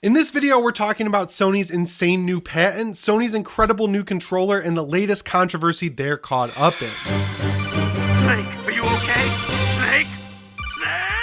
In this video, we're talking about Sony's insane new patent, Sony's incredible new controller, and the latest controversy they're caught up in. Snake, are you okay? Snake? Snake!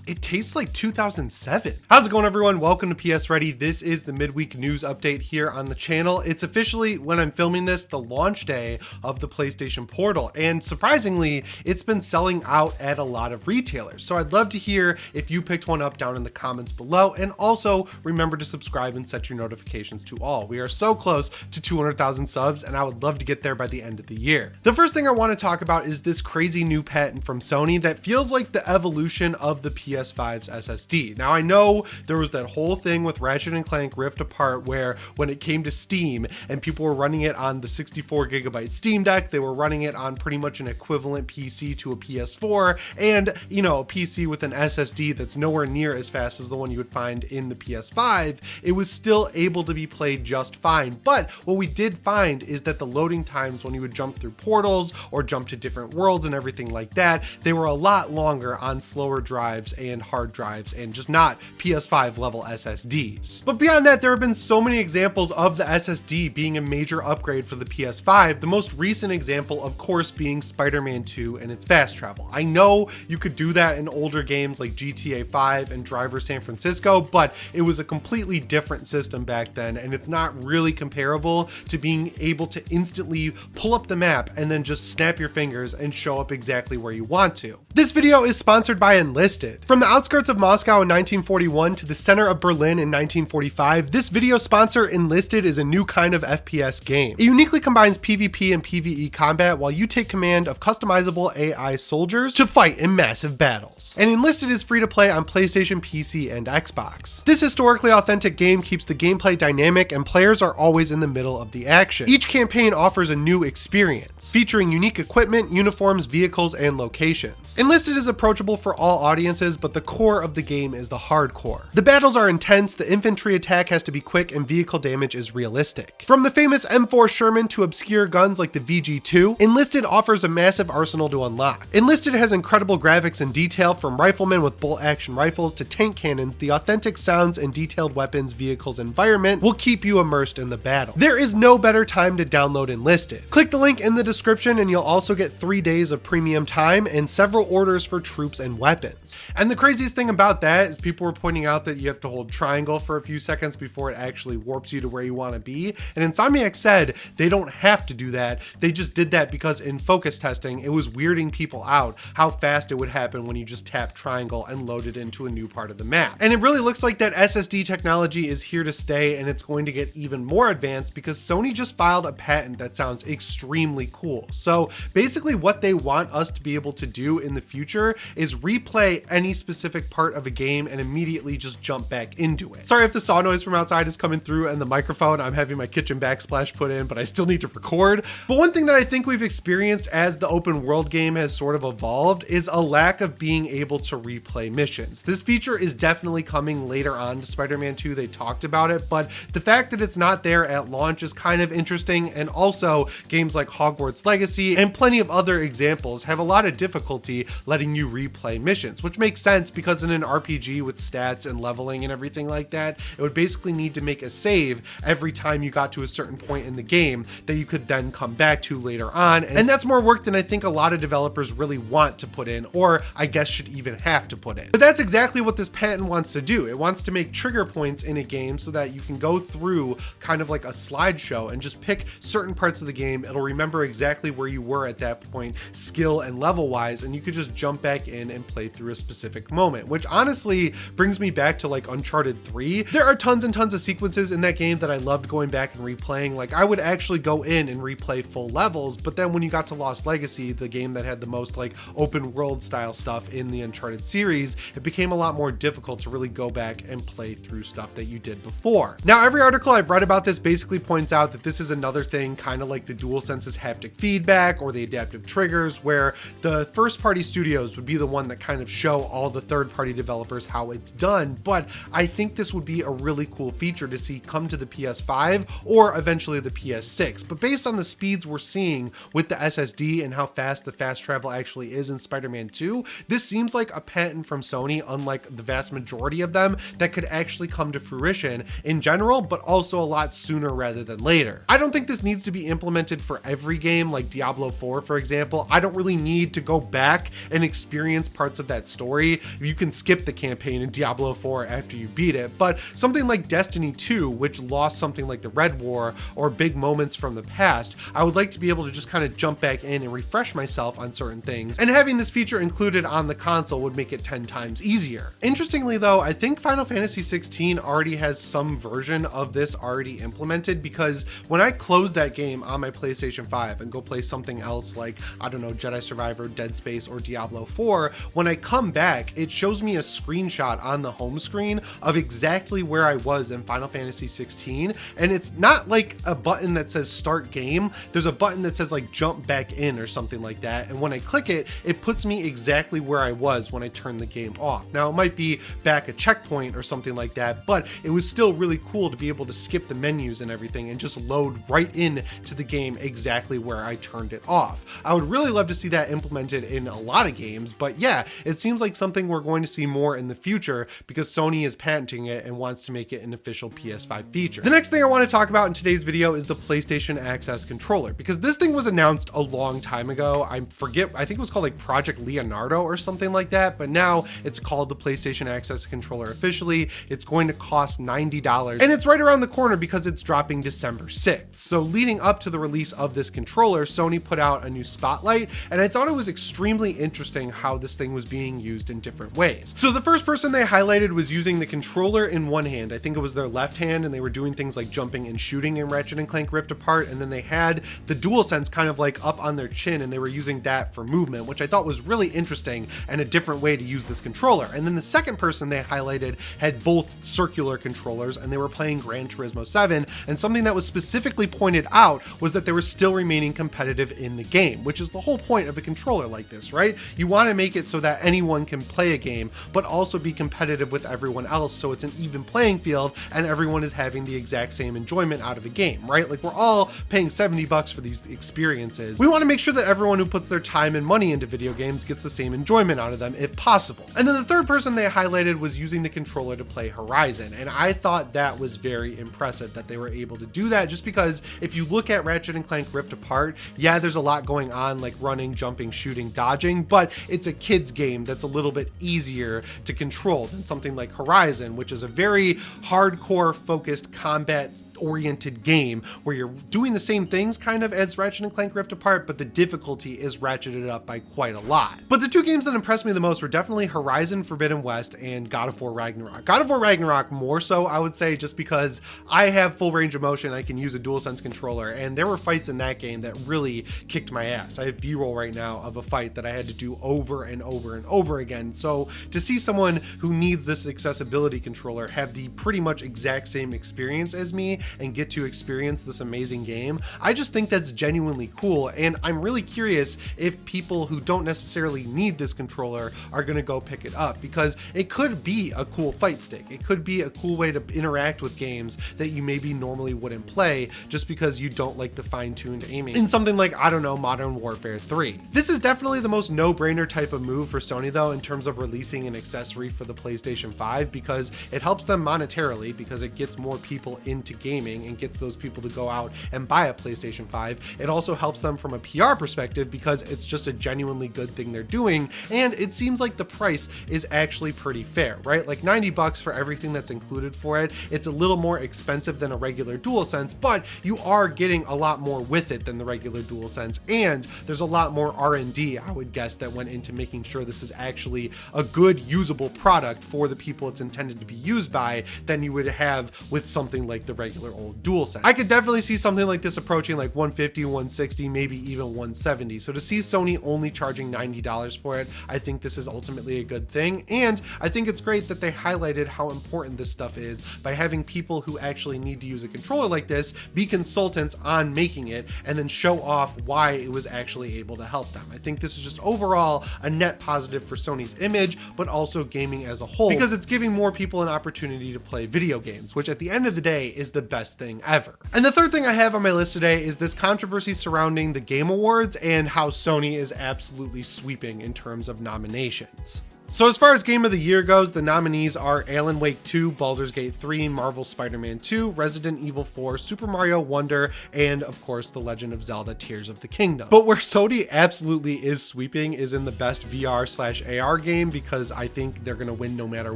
It tastes like 2007. How's it going, everyone? Welcome to PSReady. This is the midweek news update here on the channel. It's officially, when I'm filming this, the launch day of the PlayStation Portal. And surprisingly, it's been selling out at a lot of retailers. So I'd love to hear if you picked one up down in the comments below. And also remember to subscribe and set your notifications to all. We are so close to 200,000 subs, and I would love to get there by the end of the year. The first thing I want to talk about is this crazy new patent from Sony that feels like the evolution of the PS5's SSD. Now, I know there was that whole thing with Ratchet & Clank Rift Apart where when it came to Steam and people were running it on the 64 gigabyte Steam Deck, they were running it on pretty much an equivalent PC to a PS4 and, you know, a PC with an SSD that's nowhere near as fast as the one you would find in the PS5, it was still able to be played just fine. But what we did find is that the loading times when you would jump through portals or jump to different worlds and everything like that, they were a lot longer on slower drives and hard drives and just not PS5 level SSDs. But beyond that, there have been so many examples of the SSD being a major upgrade for the PS5. The most recent example, of course, being Spider-Man 2 and its fast travel. I know you could do that in older games like GTA 5 and Driver San Francisco, but it was a completely different system back then, and it's not really comparable to being able to instantly pull up the map and then just snap your fingers and show up exactly where you want to. This video is sponsored by Enlisted. From the outskirts of Moscow in 1941 to the center of Berlin in 1945, this video sponsor, Enlisted, is a new kind of FPS game. It uniquely combines PvP and PvE combat while you take command of customizable AI soldiers to fight in massive battles. And Enlisted is free to play on PlayStation, PC, and Xbox. This historically authentic game keeps the gameplay dynamic and players are always in the middle of the action. Each campaign offers a new experience, featuring unique equipment, uniforms, vehicles, and locations. Enlisted is approachable for all audiences, but the core of the game is the hardcore. The battles are intense, the infantry attack has to be quick, and vehicle damage is realistic. From the famous M4 Sherman to obscure guns like the VG2, Enlisted offers a massive arsenal to unlock. Enlisted has incredible graphics and detail, from riflemen with bolt-action rifles to tank cannons. The authentic sounds and detailed weapons, vehicles, environment will keep you immersed in the battle. There is no better time to download Enlisted. Click the link in the description and you'll also get 3 days of premium time and several orders for troops and weapons. And the craziest thing about that is people were pointing out that you have to hold triangle for a few seconds before it actually warps you to where you want to be. And Insomniac said they don't have to do that. They just did that because in focus testing, it was weirding people out how fast it would happen when you just tap triangle and load it into a new part of the map. And it really looks like that SSD technology is here to stay, and it's going to get even more advanced because Sony just filed a patent that sounds extremely cool. So basically what they want us to be able to do in the future is replay any specific part of a game and immediately just jump back into it. Sorry if the saw noise from outside is coming through and the microphone. I'm having my kitchen backsplash put in, but I still need to record. But one thing that I think we've experienced as the open world game has sort of evolved is a lack of being able to replay missions. This feature is definitely coming later on to Spider-Man 2. They talked about it, but the fact that it's not there at launch is kind of interesting. And also games like Hogwarts Legacy and plenty of other examples have a lot of difficulty letting you replay missions, which makes sense because in an RPG with stats and leveling and everything like that, it would basically need to make a save every time you got to a certain point in the game that you could then come back to later on. And that's more work than I think a lot of developers really want to put in, or I guess should even have to put in. But that's exactly what this patent wants to do. It wants to make trigger points in a game so that you can go through kind of like a slideshow and just pick certain parts of the game. It'll remember exactly where you were at that point, skill and level wise, and you could just jump back in and play through a specific moment, which honestly brings me back to like Uncharted 3. There are tons and tons of sequences in that game that I loved going back and replaying. Like I would actually go in and replay full levels, but then when you got to Lost Legacy, the game that had the most like open world style stuff in the Uncharted series, it became a lot more difficult to really go back and play through stuff that you did before. Now, every article I've read about this basically points out that this is another thing kind of like the DualSense's haptic feedback or the adaptive triggers, where the first party studios would be the one that kind of show all all the third-party developers how it's done, but I think this would be a really cool feature to see come to the PS5 or eventually the PS6. But based on the speeds we're seeing with the SSD and how fast the fast travel actually is in Spider-Man 2, this seems like a patent from Sony, unlike the vast majority of them, that could actually come to fruition in general, but also a lot sooner rather than later. I don't think this needs to be implemented for every game like Diablo 4, for example. I don't really need to go back and experience parts of that story. You can skip the campaign in Diablo 4 after you beat it, but something like Destiny 2, which lost something like the Red War or big moments from the past, I would like to be able to just kind of jump back in and refresh myself on certain things, and having this feature included on the console would make it 10 times easier. Interestingly though, I think Final Fantasy 16 already has some version of this already implemented, because when I close that game on my PlayStation 5 and go play something else like, I don't know, Jedi Survivor, Dead Space, or Diablo 4, when I come back, it shows me a screenshot on the home screen of exactly where I was in Final Fantasy 16, and it's not like a button that says start game. There's a button that says like jump back in or something like that, and when I click it, it puts me exactly where I was when I turned the game off. Now it might be back a checkpoint or something like that, but it was still really cool to be able to skip the menus and everything and just load right in to the game exactly where I turned it off. I would really love to see that implemented in a lot of games, but yeah, it seems like something we're going to see more in the future because Sony is patenting it and wants to make it an official PS5 feature. The next thing I want to talk about in today's video is the PlayStation Access controller, because this thing was announced a long time ago. I think it was called like Project Leonardo or something like that, but now it's called the PlayStation Access controller officially. It's going to cost $90, and it's right around the corner because it's dropping December 6th. So leading up to the release of this controller, Sony put out a new spotlight, and I thought it was extremely interesting how this thing was being used in different ways. So the first person they highlighted was using the controller in one hand. I think it was their left hand, and they were doing things like jumping and shooting in Ratchet & Clank Rift Apart, and then they had the DualSense kind of like up on their chin, and they were using that for movement, which I thought was really interesting and a different way to use this controller. And then the second person they highlighted had both circular controllers, and they were playing Gran Turismo 7, and something that was specifically pointed out was that they were still remaining competitive in the game, which is the whole point of a controller like this, right? You want to make it so that anyone can play a game, but also be competitive with everyone else, so it's an even playing field and everyone is having the exact same enjoyment out of the game, right? Like, we're all paying $70 for these experiences. We want to make sure that everyone who puts their time and money into video games gets the same enjoyment out of them if possible. And then the third person they highlighted was using the controller to play Horizon, and I thought that was very impressive that they were able to do that, just because if you look at Ratchet & Clank Rift Apart, yeah, there's a lot going on like running, jumping, shooting, dodging, but it's a kid's game that's a little bit easier to control than something like Horizon, which is a very hardcore focused combat oriented game where you're doing the same things kind of as Ratchet & Clank Rift Apart, but the difficulty is ratcheted up by quite a lot. But the two games that impressed me the most were definitely Horizon Forbidden West and God of War Ragnarok. God of War Ragnarok more so, I would say, just because I have full range of motion, I can use a DualSense controller, and there were fights in that game that really kicked my ass. I have B-roll right now of a fight that I had to do over and over and over again. So to see someone who needs this accessibility controller have the pretty much exact same experience as me and get to experience this amazing game, I just think that's genuinely cool, and I'm really curious if people who don't necessarily need this controller are going to go pick it up, because it could be a cool fight stick. It could be a cool way to interact with games that you maybe normally wouldn't play just because you don't like the fine-tuned aiming in something like, I don't know, Modern Warfare 3. This is definitely the most no-brainer type of move for Sony though, in terms of releasing an accessory for the PlayStation 5, because it helps them monetarily, because it gets more people into gaming and gets those people to go out and buy a PlayStation 5. It also helps them from a PR perspective because it's just a genuinely good thing they're doing, and it seems like the price is actually pretty fair, right? Like $90 for everything that's included for it. It's a little more expensive than a regular DualSense, but you are getting a lot more with it than the regular DualSense, and there's a lot more R&D, I would guess, that went into making sure this is actually a good usable product for the people it's intended to be used by than you would have with something like the regular regular old DualSense. I could definitely see something like this approaching like 150, 160, maybe even 170. So to see Sony only charging $90 for it, I think this is ultimately a good thing. And I think it's great that they highlighted how important this stuff is by having people who actually need to use a controller like this be consultants on making it and then show off why it was actually able to help them. I think this is just overall a net positive for Sony's image, but also gaming as a whole, because it's giving more people an opportunity to play video games, which at the end of the day is the best thing ever. And the third thing I have on my list today is this controversy surrounding the Game Awards and how Sony is absolutely sweeping in terms of nominations. So as far as Game of the Year goes, the nominees are Alan Wake 2, Baldur's Gate 3, Marvel Spider-Man 2, Resident Evil 4, Super Mario Wonder, and of course The Legend of Zelda Tears of the Kingdom. But where Sony absolutely is sweeping is in the best VR/AR game, because I think they're going to win no matter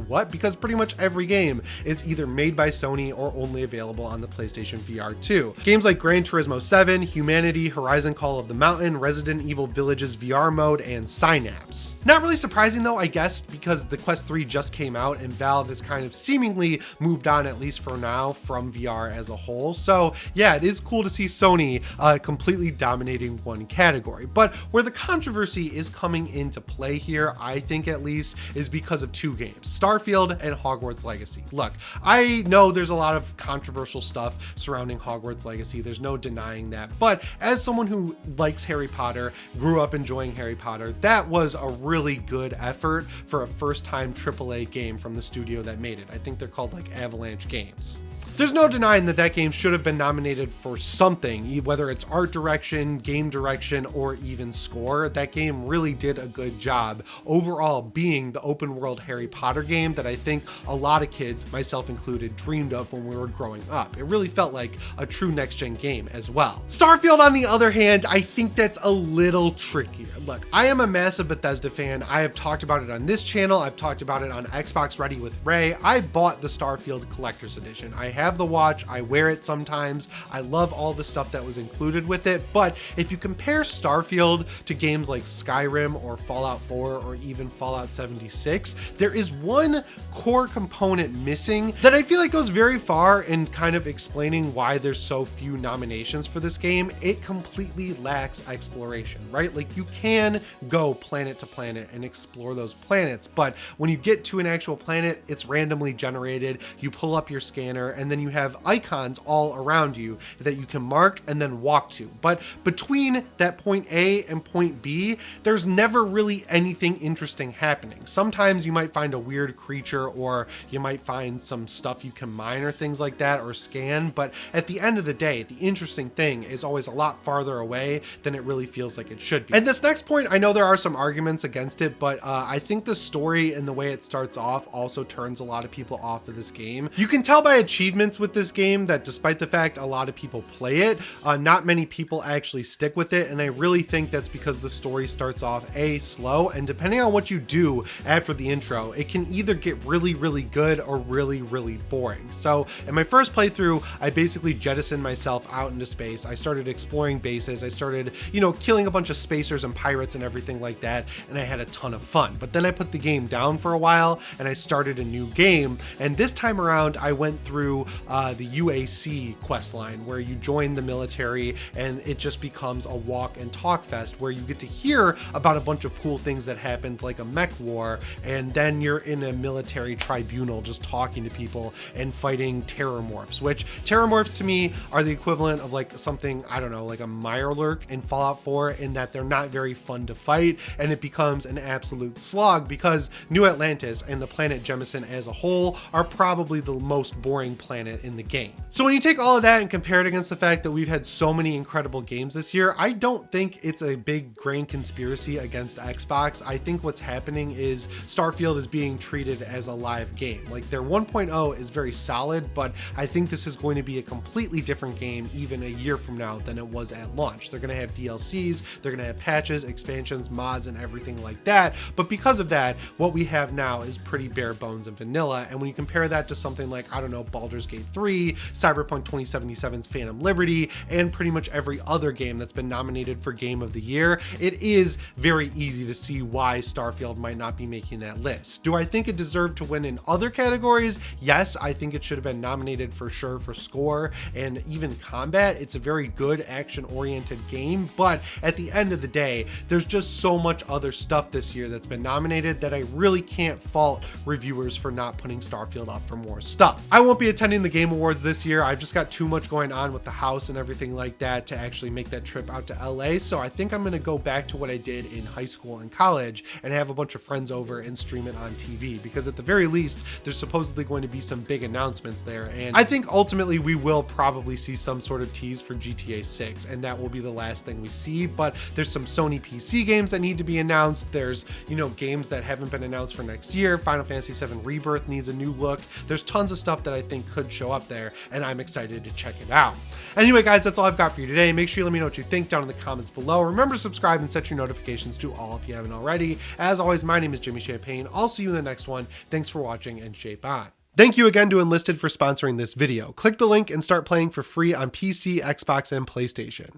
what, because pretty much every game is either made by Sony or only available on the PlayStation VR 2. Games like Gran Turismo 7, Humanity, Horizon Call of the Mountain, Resident Evil Villages VR mode, and Synapse. Not really surprising though, I guess, because the Quest 3 just came out and Valve has kind of seemingly moved on, at least for now, from VR as a whole. So yeah, it is cool to see Sony completely dominating one category. But where the controversy is coming into play here, I think at least, is because of two games, Starfield and Hogwarts Legacy. Look, I know there's a lot of controversial stuff surrounding Hogwarts Legacy, there's no denying that, but as someone who likes Harry Potter, grew up enjoying Harry Potter, that was a really good effort for a first-time AAA game from the studio that made it. I think they're called like Avalanche Games. There's no denying that that game should have been nominated for something, whether it's art direction, game direction, or even score. That game really did a good job overall being the open world Harry Potter game that I think a lot of kids, myself included, dreamed of when we were growing up. It really felt like a true next-gen game as well. Starfield, on the other hand, I think that's a little trickier. Look, I am a massive Bethesda fan. I have talked about it on this channel. I've talked about it on Xbox Ready with Ray. I bought the Starfield Collector's Edition. I have the watch, I wear it sometimes. I love all the stuff that was included with it. But if you compare Starfield to games like Skyrim or Fallout 4 or even Fallout 76, there is one core component missing that I feel like goes very far in kind of explaining why there's so few nominations for this game. It completely lacks exploration, right? Like, you can go planet to planet and explore those planets, but when you get to an actual planet, it's randomly generated. You pull up your scanner and then you have icons all around you that you can mark and then walk to. But between that point A and point B, there's never really anything interesting happening. Sometimes you might find a weird creature, or you might find some stuff you can mine or things like that, or scan. But at the end of the day, the interesting thing is always a lot farther away than it really feels like it should be. And this next point, I know there are some arguments against it, but I think the story and the way it starts off also turns a lot of people off of this game. You can tell by achievements with this game that despite the fact a lot of people play it, not many people actually stick with it. And I really think that's because the story starts off slow, and depending on what you do after the intro, it can either get really, really good or really, really boring. So in my first playthrough, I basically jettisoned myself out into space. I started exploring bases. I started, killing a bunch of spacers and pirates and everything like that, and I had a ton of fun. But then I put the game down for a while and I started a new game, and this time around I went through the UAC quest line where you join the military, and it just becomes a walk and talk fest where you get to hear about a bunch of cool things that happened, like a mech war, and then you're in a military tribunal just talking to people and fighting terrormorphs, which terrormorphs to me are the equivalent of like something, I don't know, like a Mirelurk in Fallout 4, in that they're not very fun to fight, and it becomes an absolute slog because New Atlantis and the planet Jemison as a whole are probably the most boring planet in the game. So when you take all of that and compare it against the fact that we've had so many incredible games this year, I don't think it's a big grand conspiracy against Xbox. I think what's happening is Starfield is being treated as a live game. Like, their 1.0 is very solid, but I think this is going to be a completely different game even a year from now than it was at launch. They're going to have DLCs, they're going to have patches, expansions, mods, and everything like that. But because of that, what we have now is pretty bare bones and vanilla. And when you compare that to something like, I don't know, Baldur's Gate 3, Cyberpunk 2077's Phantom Liberty, and pretty much every other game that's been nominated for Game of the Year, it is very easy to see why Starfield might not be making that list. Do I think it deserved to win in other categories? Yes, I think it should have been nominated for sure for score and even combat. It's a very good action-oriented game, but at the end of the day, there's just so much other stuff this year that's been nominated that I really can't fault reviewers for not putting Starfield up for more stuff. I won't be attending the Game Awards this year. I've just got too much going on with the house and everything like that to actually make that trip out to LA, so I think I'm gonna go back to what I did in high school and college and have a bunch of friends over and stream it on TV, because at the very least, there's supposedly going to be some big announcements there, and I think ultimately we will probably see some sort of tease for GTA 6, and that will be the last thing we see. But there's some Sony PC games that need to be announced. There's, you know, games that haven't been announced for next year. Final Fantasy VII Rebirth needs a new look. There's tons of stuff that I think could show up there, and I'm excited to check it out. Anyway, guys, that's all I've got for you today. Make sure you let me know what you think down in the comments below. Remember to subscribe and set your notifications to all if you haven't already. As always, my name is Jimmy Champagne. I'll see you in the next one. Thanks for watching, and shape on. Thank you again to Enlisted for sponsoring this video. Click the link and start playing for free on PC, Xbox, and PlayStation.